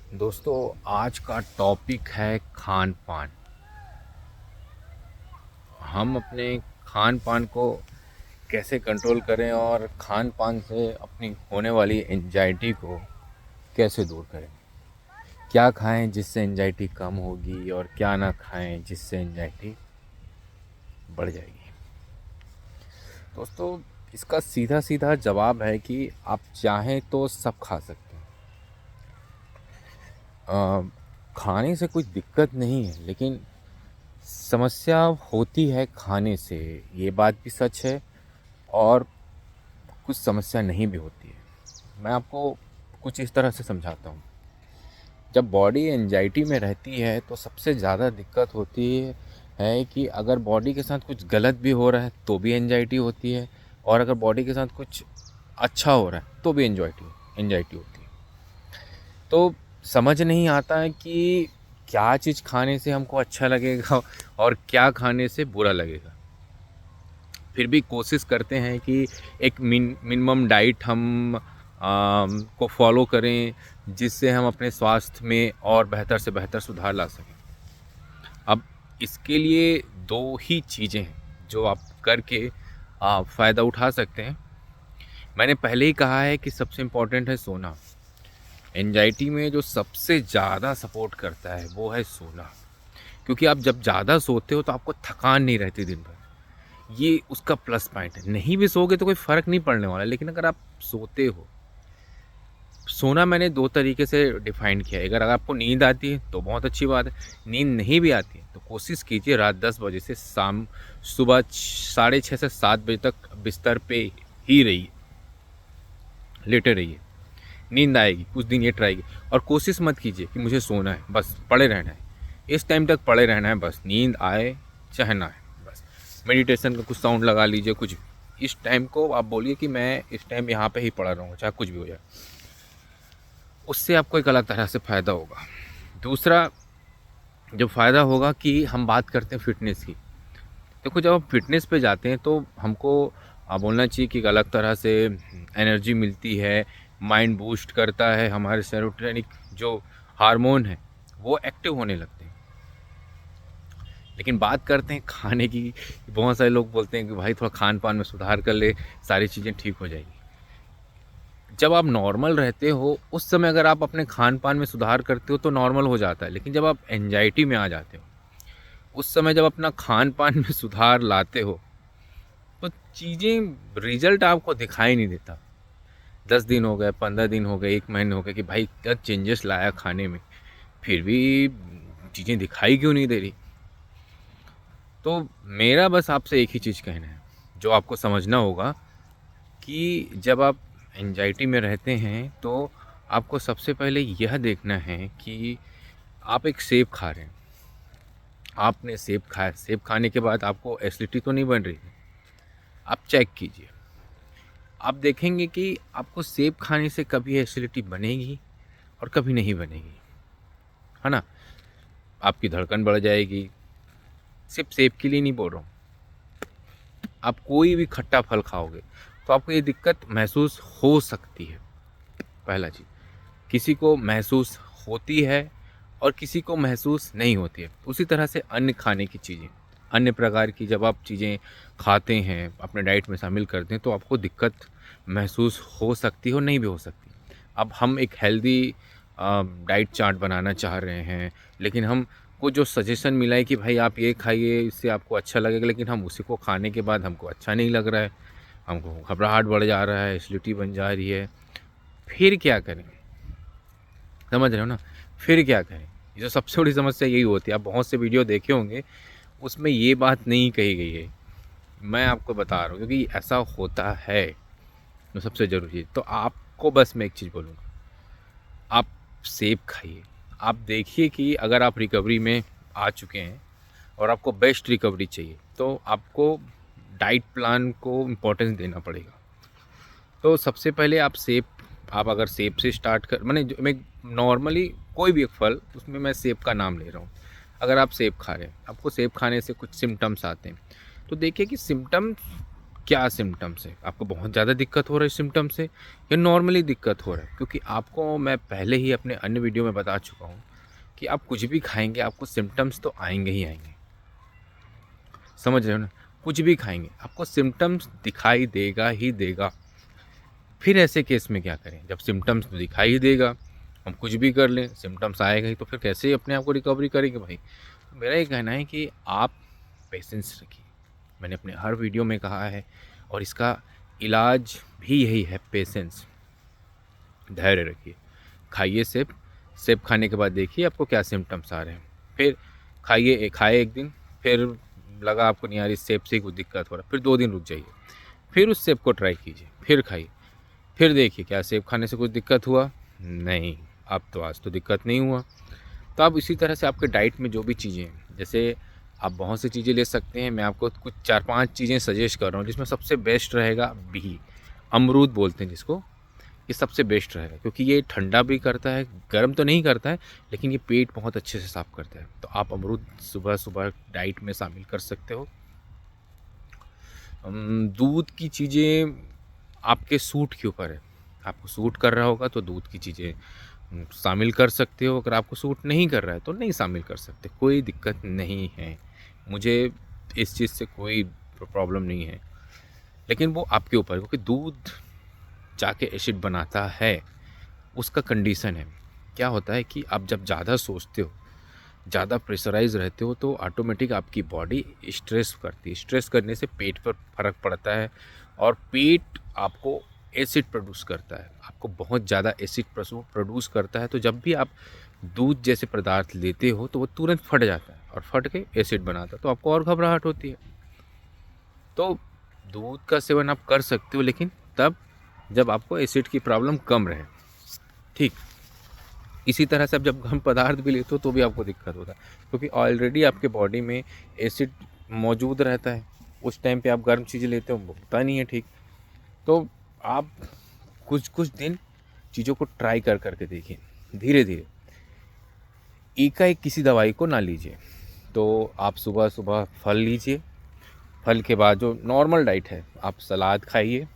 दोस्तों, आज का टॉपिक है खान पान। हम अपने खान पान को कैसे कंट्रोल करें और खान पान से अपनी होने वाली एंजाइटी को कैसे दूर करें। क्या खाएं जिससे एंजाइटी कम होगी और क्या ना खाएं जिससे एंजाइटी बढ़ जाएगी। दोस्तों, इसका सीधा सीधा जवाब है कि आप चाहें तो सब खा सकते हैं। खाने से कोई दिक्कत नहीं है, लेकिन समस्या होती है खाने से। ये बात भी सच है और कुछ समस्या नहीं भी होती है। मैं आपको कुछ इस तरह से समझाता हूँ। जब बॉडी एंजाइटी में रहती है तो सबसे ज़्यादा दिक्कत होती है कि अगर बॉडी के साथ कुछ गलत भी हो रहा है तो भी एंजाइटी होती है, और अगर बॉडी के साथ कुछ अच्छा हो रहा है तो भी एंजाइटी होती है। तो समझ नहीं आता है कि क्या चीज़ खाने से हमको अच्छा लगेगा और क्या खाने से बुरा लगेगा। फिर भी कोशिश करते हैं कि एक मिनिमम डाइट हम को फॉलो करें, जिससे हम अपने स्वास्थ्य में और बेहतर से बेहतर सुधार ला सकें। अब इसके लिए दो ही चीज़ें हैं जो आप करके फ़ायदा उठा सकते हैं। मैंने पहले ही कहा है कि सबसे इम्पोर्टेंट है सोना। एंजाइटी में जो सबसे ज़्यादा सपोर्ट करता है वो है सोना, क्योंकि आप जब ज़्यादा सोते हो तो आपको थकान नहीं रहती दिन भर। ये उसका प्लस पॉइंट है। नहीं भी सोओगे तो कोई फ़र्क नहीं पड़ने वाला, लेकिन अगर आप सोते हो, सोना मैंने दो तरीके से डिफ़ाइन किया है। अगर आपको नींद आती है तो बहुत अच्छी बात है, नींद नहीं भी आती है तो कोशिश कीजिए रात 10 बजे से सुबह 6:30 से 7 बजे तक बिस्तर पे ही रहिए, लेटे रहिए। नींद आएगी, कुछ दिन ये ट्राई कीजिए और कोशिश मत कीजिए कि मुझे सोना है, बस पड़े रहना है। इस टाइम तक पड़े रहना है, बस नींद आए चाहे ना आए। बस मेडिटेशन का कुछ साउंड लगा लीजिए, कुछ भी। इस टाइम को आप बोलिए कि मैं इस टाइम यहाँ पे ही पड़ा रहूँगा, चाहे कुछ भी हो जाए। उससे आपको एक अलग तरह से फ़ायदा होगा। दूसरा जो फ़ायदा होगा कि हम बात करते हैं फ़िटनेस की। देखो, जब आप फ़िटनेस पे जाते हैं तो हमको बोलना चाहिए कि एक अलग तरह से एनर्जी मिलती है, माइंड बूस्ट करता है, हमारे सेरोटोनिन जो हार्मोन है वो एक्टिव होने लगते हैं। लेकिन बात करते हैं खाने की। बहुत सारे लोग बोलते हैं कि भाई थोड़ा खान पान में सुधार कर ले, सारी चीज़ें ठीक हो जाएगी। जब आप नॉर्मल रहते हो उस समय अगर आप अपने खान पान में सुधार करते हो तो नॉर्मल हो जाता है, लेकिन जब आप एंजाइटी में आ जाते हो उस समय जब अपना खान पान में सुधार लाते हो तो चीज़ें, रिजल्ट आपको दिखाई नहीं देता। 10 दिन हो गए, 15 दिन हो गए, 1 महीने हो गए कि भाई क्या चेंजेस लाया खाने में, फिर भी चीज़ें दिखाई क्यों नहीं दे रही। तो मेरा बस आपसे एक ही चीज़ कहना है, जो आपको समझना होगा कि जब आप एंजाइटी में रहते हैं तो आपको सबसे पहले यह देखना है कि आप एक सेब खा रहे हैं। आपने सेब खाया, सेब खाने के बाद आपको एसिडिटी तो नहीं बन रही है। आप चेक कीजिए, आप देखेंगे कि आपको सेब खाने से कभी एसिडिटी बनेगी और कभी नहीं बनेगी, है ना। आपकी धड़कन बढ़ जाएगी। सिर्फ सेब के लिए नहीं बोल रहा हूँ, आप कोई भी खट्टा फल खाओगे तो आपको ये दिक्कत महसूस हो सकती है। पहला चीज़, किसी को महसूस होती है और किसी को महसूस नहीं होती है। उसी तरह से अन्य खाने की चीज़ें, अन्य प्रकार की जब आप चीज़ें खाते हैं, अपने डाइट में शामिल करते हैं, तो आपको दिक्कत महसूस हो सकती है और नहीं भी हो सकती। अब हम एक हेल्दी डाइट चार्ट बनाना चाह रहे हैं, लेकिन हमको जो सजेशन मिला है कि भाई आप ये खाइए, इससे आपको अच्छा लगेगा, लेकिन हम उसी को खाने के बाद हमको अच्छा नहीं लग रहा है, हमको घबराहट बढ़ जा रहा है, एसिडिटी बन जा रही है। फिर क्या करें? समझ रहे हो ना? फिर क्या करें? ये जो सबसे बड़ी समस्या यही होती है। आप बहुत से वीडियो देखे होंगे, उसमें ये बात नहीं कही गई है। मैं आपको बता रहा हूँ क्योंकि ऐसा होता है। तो सबसे ज़रूरी तो आपको बस मैं एक चीज़ बोलूँगा, आप सेब खाइए। आप देखिए कि अगर आप रिकवरी में आ चुके हैं और आपको बेस्ट रिकवरी चाहिए, तो आपको डाइट प्लान को इम्पोर्टेंस देना पड़ेगा। तो सबसे पहले आप अगर सेब से स्टार्ट कर, मैंने जो मैं नॉर्मली कोई भी एक फल, उसमें मैं सेब का नाम ले रहा हूँ। अगर आप सेब खा रहे हैं, आपको सेब खाने से कुछ सिम्टम्स आते हैं, तो देखिए कि सिम्टम्स क्या सिम्टम्स है, आपको बहुत ज़्यादा दिक्कत हो रही है सिम्टम से या नॉर्मली दिक्कत हो रहा है। क्योंकि आपको मैं पहले ही अपने अन्य वीडियो में बता चुका हूँ कि आप कुछ भी खाएंगे आपको सिम्टम्स तो आएंगे ही आएंगे, समझ रहे हो ना। कुछ भी खाएंगे आपको सिम्टम्स दिखाई देगा ही देगा। फिर ऐसे केस में क्या करें, जब सिम्टम्स तो दिखाई ही देगा, हम कुछ भी कर लें सिम्टम्स आएगा ही, तो फिर कैसे अपने आप को रिकवरी करेंगे भाई। तो मेरा ये कहना है कि आप पेशेंस रखिए, मैंने अपने हर वीडियो में कहा है, और इसका इलाज भी यही है, पेशेंस, धैर्य रखिए। खाइए सेब, सेब खाने के बाद देखिए आपको क्या सिम्टम्स आ रहे हैं। फिर खाए एक दिन, फिर लगा आपको नहीं आ रही सेब से ही कुछ दिक्कत हो रहा है, फिर 2 दिन रुक जाइए, फिर उस सेब को ट्राई कीजिए, फिर खाइए, फिर देखिए क्या सेब खाने से कुछ दिक्कत हुआ, नहीं, अब तो आज तो दिक्कत नहीं हुआ। तो आप इसी तरह से आपके डाइट में जो भी चीज़ें हैं, जैसे आप बहुत सी चीज़ें ले सकते हैं, मैं आपको कुछ 4-5 चीज़ें सजेस्ट कर रहा हूँ, जिसमें सबसे बेस्ट रहेगा बिही, अमरूद बोलते हैं जिसको, ये सबसे बेस्ट रहेगा, क्योंकि ये ठंडा भी करता है, गर्म तो नहीं करता है, लेकिन ये पेट बहुत अच्छे से साफ़ करता है। तो आप अमरूद सुबह सुबह डाइट में शामिल कर सकते हो। दूध की चीज़ें आपके सूट के ऊपर है, आपको सूट कर रहा होगा तो दूध की चीज़ें शामिल कर सकते हो, अगर आपको सूट नहीं कर रहा है तो नहीं शामिल कर सकते, कोई दिक्कत नहीं है, मुझे इस चीज़ से कोई प्रॉब्लम नहीं है। लेकिन वो आपके ऊपर है, क्योंकि दूध जाके एसिड बनाता है, उसका कंडीशन है। क्या होता है कि आप जब ज़्यादा सोचते हो, ज़्यादा प्रेशराइज रहते हो, तो ऑटोमेटिक आपकी बॉडी स्ट्रेस करती है, स्ट्रेस करने से पेट पर फर्क पड़ता है, और पेट आपको एसिड प्रोड्यूस करता है, आपको बहुत ज़्यादा एसिड प्रोड्यूस करता है। तो जब भी आप दूध जैसे पदार्थ लेते हो तो वो तुरंत फट जाता है, और फट के एसिड बनाता है, तो आपको और घबराहट होती है। तो दूध का सेवन आप कर सकते हो, लेकिन तब जब आपको एसिड की प्रॉब्लम कम रहे, ठीक। इसी तरह से आप जब गर्म पदार्थ भी लेते हो तो भी आपको दिक्कत होता है, क्योंकि ऑलरेडी आपके बॉडी में एसिड मौजूद रहता है, उस टाइम पे आप गर्म चीज़ें लेते हो, वो होता नहीं है ठीक। तो आप कुछ कुछ दिन चीज़ों को ट्राई कर करके देखिए, धीरे धीरे, एकाएक किसी दवाई को ना लीजिए। तो आप सुबह सुबह फल लीजिए, फल के बाद जो नॉर्मल डाइट है, आप सलाद खाइए,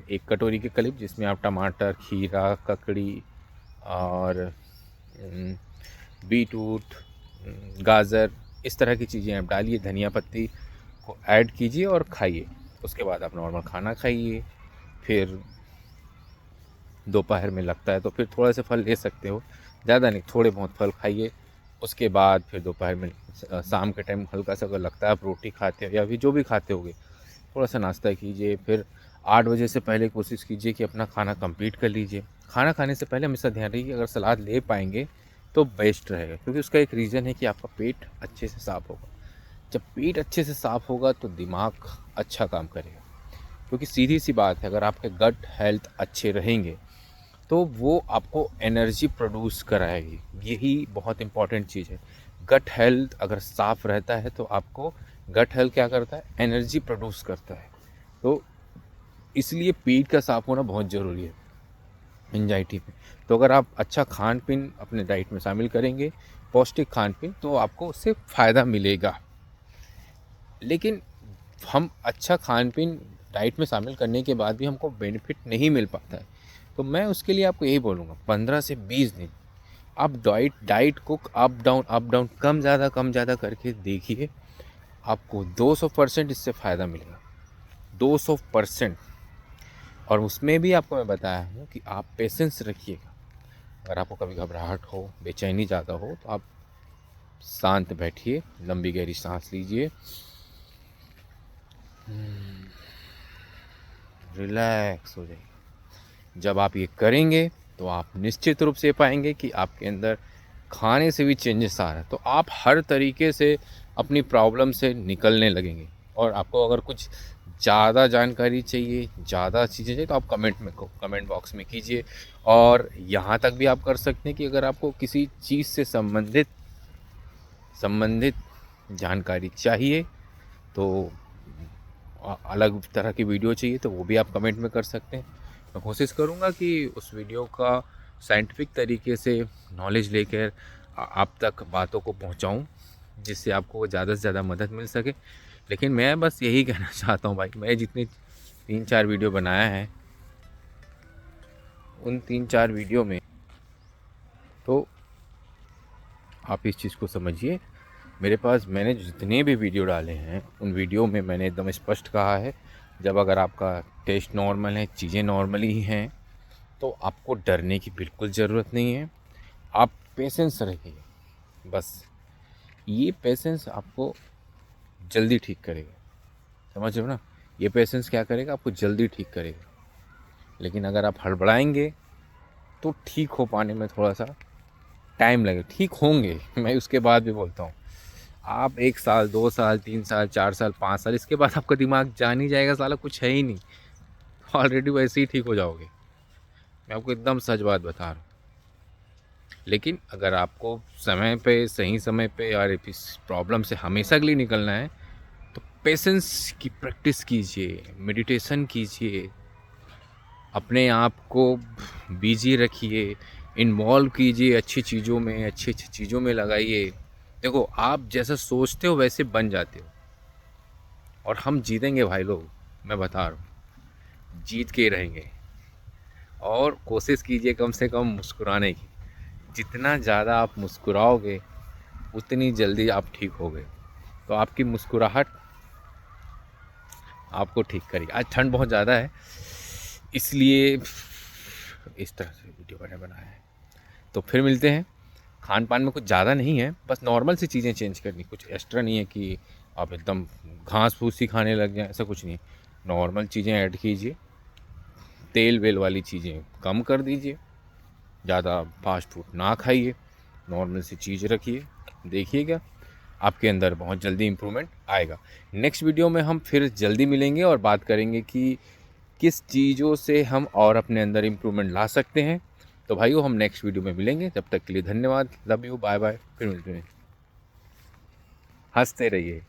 1 कटोरी के करीब, जिसमें आप टमाटर, खीरा, ककड़ी और बीटरूट, गाजर, इस तरह की चीज़ें आप डालिए, धनिया पत्ती को ऐड कीजिए और खाइए। उसके बाद आप नॉर्मल खाना खाइए, फिर दोपहर में लगता है तो फिर थोड़ा सा फल ले सकते हो, ज़्यादा नहीं, थोड़े बहुत फल खाइए। उसके बाद फिर दोपहर में शाम के टाइम हल्का सा अगर लगता है आप रोटी खाते हो या फिर जो भी खाते होगे, थोड़ा सा नाश्ता कीजिए। फिर 8 बजे से पहले कोशिश कीजिए कि अपना खाना कंप्लीट कर लीजिए। खाना खाने से पहले हमेशा ध्यान रखिए, अगर सलाद ले पाएंगे तो बेस्ट रहेगा, क्योंकि उसका एक रीज़न है कि आपका पेट अच्छे से साफ़ होगा। जब पेट अच्छे से साफ़ होगा तो दिमाग अच्छा काम करेगा, क्योंकि सीधी सी बात है, अगर आपके गट हेल्थ अच्छे रहेंगे तो वो आपको एनर्जी प्रोड्यूस कराएगी, यही बहुत इंपॉर्टेंट चीज़ है। गट हेल्थ अगर साफ़ रहता है तो आपको गट हेल्थ क्या करता है, एनर्जी प्रोड्यूस करता है। तो इसलिए पेट का साफ़ होना बहुत ज़रूरी है एंजाइटी में। तो अगर आप अच्छा खान पीन अपने डाइट में शामिल करेंगे, पौष्टिक खान पीन, तो आपको उससे फ़ायदा मिलेगा। लेकिन हम अच्छा खान पीन डाइट में शामिल करने के बाद भी हमको बेनिफिट नहीं मिल पाता है, तो मैं उसके लिए आपको यही बोलूँगा, 15 से 20 दिन आप डाइट को अप डाउन कम ज़्यादा करके देखिए, आपको 200% इससे फ़ायदा मिलेगा, 200%। और उसमें भी आपको मैं बताया हूँ कि आप पेशेंस रखिएगा। अगर आपको कभी घबराहट हो, बेचैनी ज़्यादा हो, तो आप शांत बैठिए, लंबी गहरी सांस लीजिए, रिलैक्स हो जाइए। जब आप ये करेंगे तो आप निश्चित रूप से पाएंगे कि आपके अंदर खाने से भी चेंजेस आ रहा है, तो आप हर तरीके से अपनी प्रॉब्लम से निकलने लगेंगे। और आपको अगर कुछ ज़्यादा जानकारी चाहिए, ज़्यादा चीज़ें चाहिए, तो आप कमेंट बॉक्स में कीजिए। और यहाँ तक भी आप कर सकते हैं कि अगर आपको किसी चीज़ से संबंधित जानकारी चाहिए, तो अलग तरह की वीडियो चाहिए, तो वो भी आप कमेंट में कर सकते हैं। मैं कोशिश करूँगा कि उस वीडियो का साइंटिफिक तरीके से नॉलेज लेकर आप तक बातों को पहुँचाऊँ, जिससे आपको ज़्यादा से ज़्यादा मदद मिल सके। लेकिन मैं बस यही कहना चाहता हूँ भाई, मैं जितनी 3-4 वीडियो बनाया है, उन 3-4 वीडियो में तो आप इस चीज़ को समझिए, मेरे पास मैंने जितने भी वीडियो डाले हैं उन वीडियो में मैंने एकदम स्पष्ट कहा है, जब अगर आपका टेस्ट नॉर्मल है, चीज़ें नॉर्मली ही हैं, तो आपको डरने की बिल्कुल ज़रूरत नहीं है। आप पेशेंस रखिए, बस ये पेशेंस आपको जल्दी ठीक करेगा। समझ रहे हो ना? ये पेशेंस क्या करेगा, आपको जल्दी ठीक करेगा। लेकिन अगर आप हड़बड़ाएंगे तो ठीक हो पाने में थोड़ा सा टाइम लगे। ठीक होंगे, मैं उसके बाद भी बोलता हूँ, आप 1 साल, 2 साल, 3 साल, 4 साल, 5 साल, इसके बाद आपका दिमाग जान ही जाएगा साला कुछ है ही नहीं, ऑलरेडी वैसे ही ठीक हो जाओगे। मैं आपको एकदम सच बात बता रहा हूँ। लेकिन अगर आपको समय पे, सही समय पे और इस प्रॉब्लम से हमेशा के लिए निकलना है, तो पेशेंस की प्रैक्टिस कीजिए, मेडिटेशन कीजिए, अपने आप को बिजी रखिए, इन्वॉल्व कीजिए अच्छी चीज़ों में, अच्छी अच्छी चीज़ों में लगाइए। देखो, आप जैसा सोचते हो वैसे बन जाते हो, और हम जीतेंगे भाई लोग, मैं बता रहा हूँ, जीत के ही रहेंगे। और कोशिश कीजिए कम से कम मुस्कुराने की, जितना ज़्यादा आप मुस्कुराओगे उतनी जल्दी आप ठीक होगे। तो आपकी मुस्कुराहट आपको ठीक करेगी। आज ठंड बहुत ज़्यादा है, इसलिए इस तरह से वीडियो मैंने बनाया है। तो फिर मिलते हैं। खान पान में कुछ ज़्यादा नहीं है, बस नॉर्मल सी चीज़ें चेंज करनी, कुछ एक्स्ट्रा नहीं है कि आप एकदम घास फूस ही खाने लग जाएं, ऐसा कुछ नहीं। नॉर्मल चीज़ें ऐड कीजिए, तेल वेल वाली चीज़ें कम कर दीजिए, ज़्यादा फास्ट फूड ना खाइए, नॉर्मल सी चीज़ रखिए, देखिएगा आपके अंदर बहुत जल्दी इम्प्रूवमेंट आएगा। नेक्स्ट वीडियो में हम फिर जल्दी मिलेंगे और बात करेंगे कि किस चीज़ों से हम और अपने अंदर इम्प्रूवमेंट ला सकते हैं। तो भाइयों, हम नेक्स्ट वीडियो में मिलेंगे, तब तक के लिए धन्यवाद, लव यू, बाय बाय, फिर मिलते हैं। हंसते रहिए।